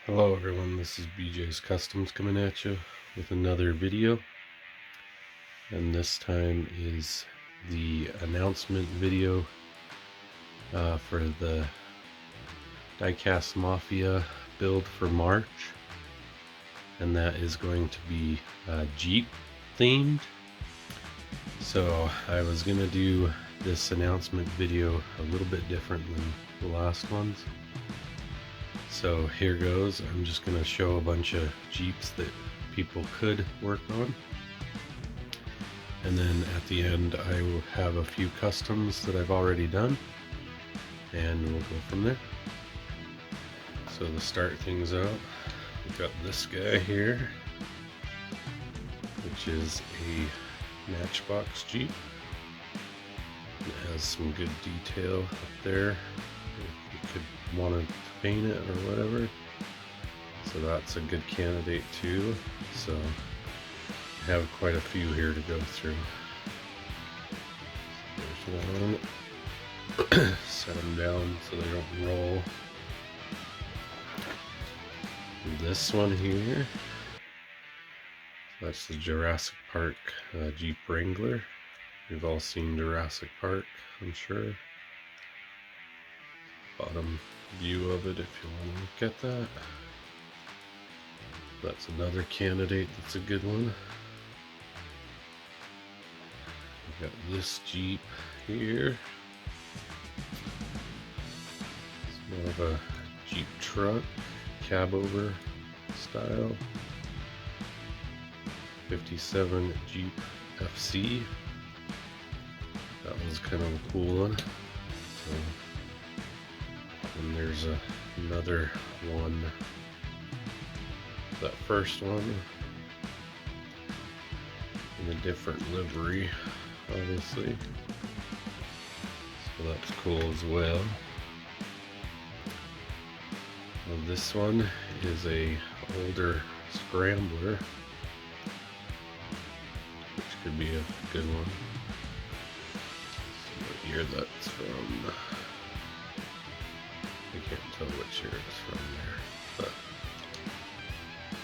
Hello everyone, this is BJ's Customs coming at you with another video, and this time is the announcement video for the Diecast Mafia build for March, and that is going to be Jeep themed. So I was going to do this announcement video a little bit different than the last ones. So here goes. I'm just going to show a bunch of Jeeps that people could work on. And then at the end I will have a few customs that I've already done, and we'll go from there. So to start things out, we've got this guy here, which is a Matchbox Jeep. It has some good detail up there if you could want to paint it or whatever. So that's a good candidate too. So I have quite a few here to go through. There's one. Set them down so they don't roll. This one here, that's the Jurassic Park Jeep Wrangler. You've all seen Jurassic Park, I'm sure. Bottom view of it if you want to look at that. That's another candidate that's a good one. We've got this Jeep here. It's more of a Jeep truck, cab over style. 57 Jeep FC. That was kind of a cool one. So, and there's another one. That first one in a different livery, obviously. So that's cool as well. Well, this one is a older Scrambler, which could be a good one. See what year that's from. I can't tell which year it's from there, but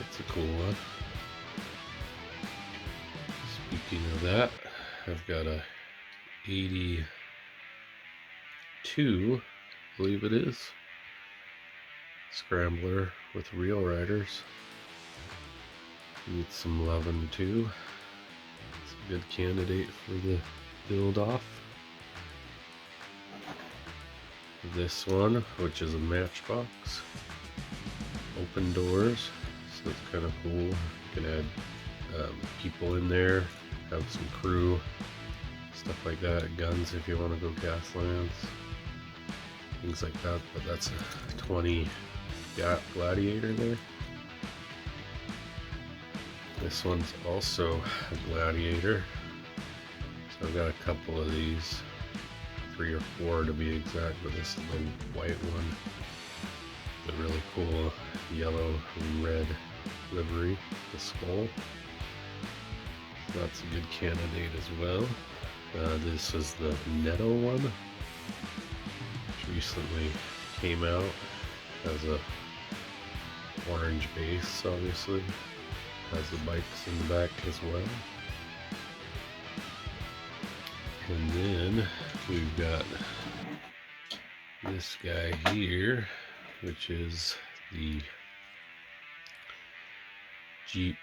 it's a cool one. Speaking of that, I've got a 82, I believe it is, Scrambler with Real Riders. Needs some loving too. It's a good candidate for the build off. This one, which is a Matchbox, open doors, so it's kind of cool. You can add people in there, have some crew, stuff like that, guns if you want to go Gaslands, things like that. But that's a 20 Gladiator there. This one's also a Gladiator, so I've got a couple of these, 3 or 4 to be exact, but this is the white one, the really cool yellow and red livery, the skull. So that's a good candidate as well. This is the Netto one, which recently came out as a orange base, obviously. Has the bikes in the back as well. And then we've got this guy here, which is the Jeep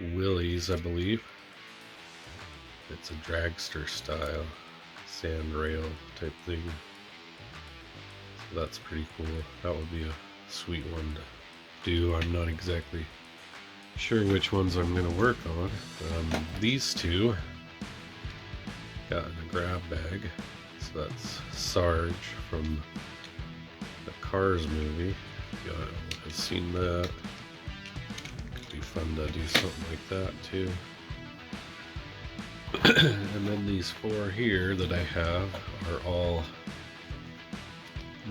Willys, I believe. It's a dragster style sand rail type thing. So that's pretty cool. That would be a sweet one to do. I'm not exactly sure which ones I'm going to work on. These two got in a grab bag. So that's Sarge from the Cars movie. If you have seen that, could be fun to do something like that too. And then these 4 here that I have are all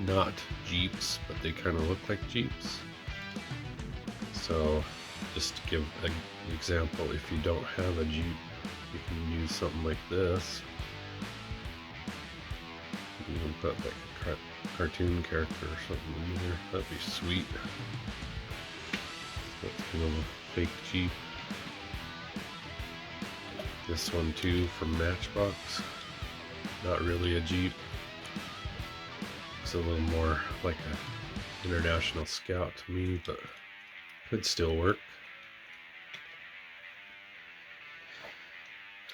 not Jeeps, but they kind of look like Jeeps. So just to give an example, if you don't have a Jeep, you can use something like this. You can put like a cartoon character or something in there. That'd be sweet. That's kind of a fake Jeep. This one too from Matchbox. Not really a Jeep. It's a little more like an International Scout to me, but could still work.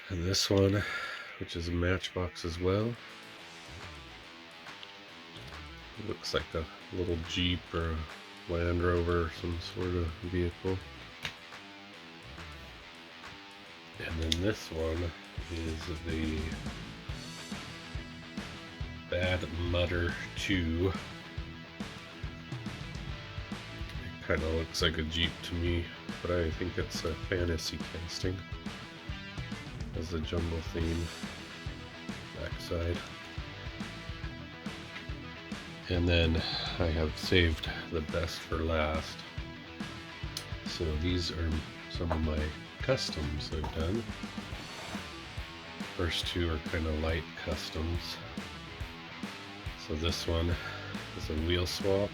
And this one, which is a Matchbox as well. It looks like a little Jeep or a Land Rover or some sort of vehicle. And then this one is the Bad Mutter 2. It kind of looks like a Jeep to me, but I think it's a fantasy casting. Has the jungle theme backside. And then I have saved the best for last. So these are some of my customs I've done. First two are kind of light customs. So this one is a wheel swap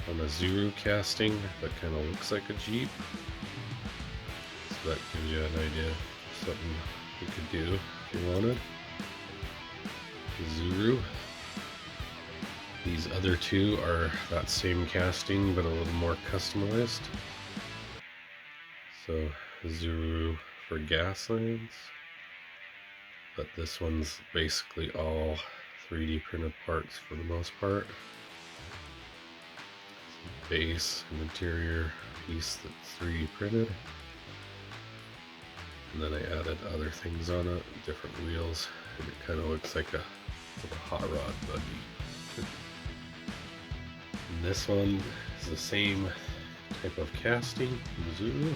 on a Zuru casting that kind of looks like a Jeep. So that gives you an idea of something you could do if you wanted. Zuru. These other two are that same casting but a little more customized. So Zuru for Gaslands, but this one's basically all 3D printed parts for the most part. Base and interior piece that's 3D printed, and then I added other things on it, different wheels, and it kind of looks like a little hot rod buggy. And this one is the same type of casting, Zuru,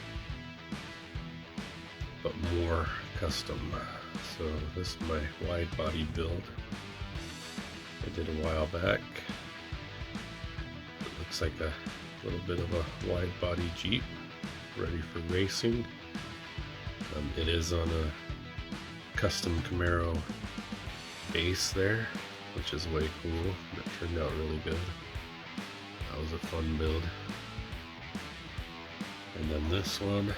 but more custom. So this is my wide body build I did a while back. It looks like a little bit of a wide body Jeep ready for racing. It is on a custom Camaro base there, which is way cool. It turned out really good. That was a fun build. And then this one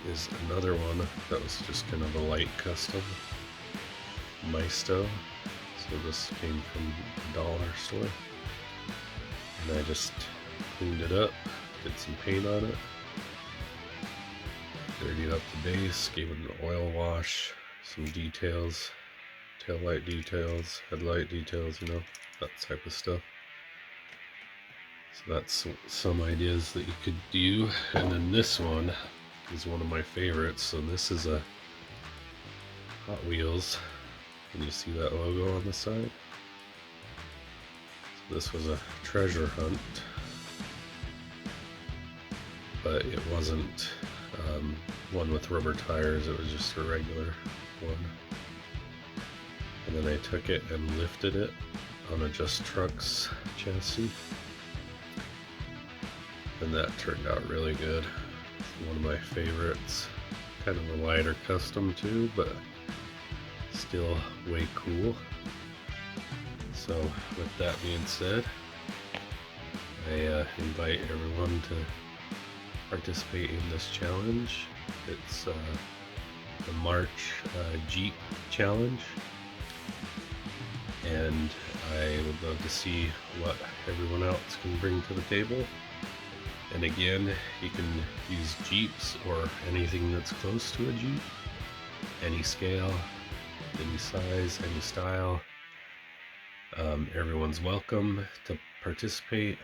is another one that was just kind of a light custom, Maisto. So this came from a dollar store, and I just cleaned it up, did some paint on it, dirtied up the base, gave it an oil wash, some details, tail light details, headlight details, you know, that type of stuff. So that's some ideas that you could do. And then this one is one of my favorites. So this is a Hot Wheels. Can you see that logo on the side? So this was a treasure hunt, but it wasn't one with rubber tires, it was just a regular one. And then I took it and lifted it on a Just Trucks chassis, and that turned out really good. It's one of my favorites. Kind of a lighter custom too, but still way cool. So with that being said, I invite everyone to participate in this challenge. It's the March Jeep challenge, and I would love to see what everyone else can bring to the table. And again, you can use Jeeps or anything that's close to a Jeep, any scale, any size, any style. Everyone's welcome to participate,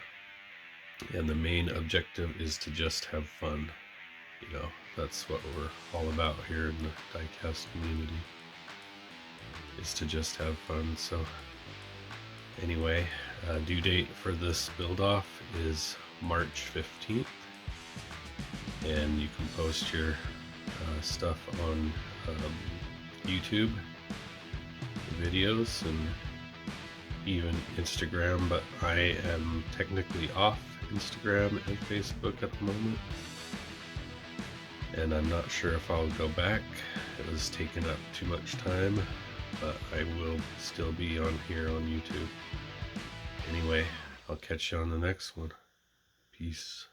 and the main objective is to just have fun. You know, that's what we're all about here in the diecast community, is to just have fun. So anyway, due date for this build off is March 15th, and you can post your stuff on YouTube videos and even Instagram, but I am technically off Instagram and Facebook at the moment, and I'm not sure if I'll go back. It was taking up too much time, but I will still be on here on YouTube. Anyway, I'll catch you on the next one. Peace.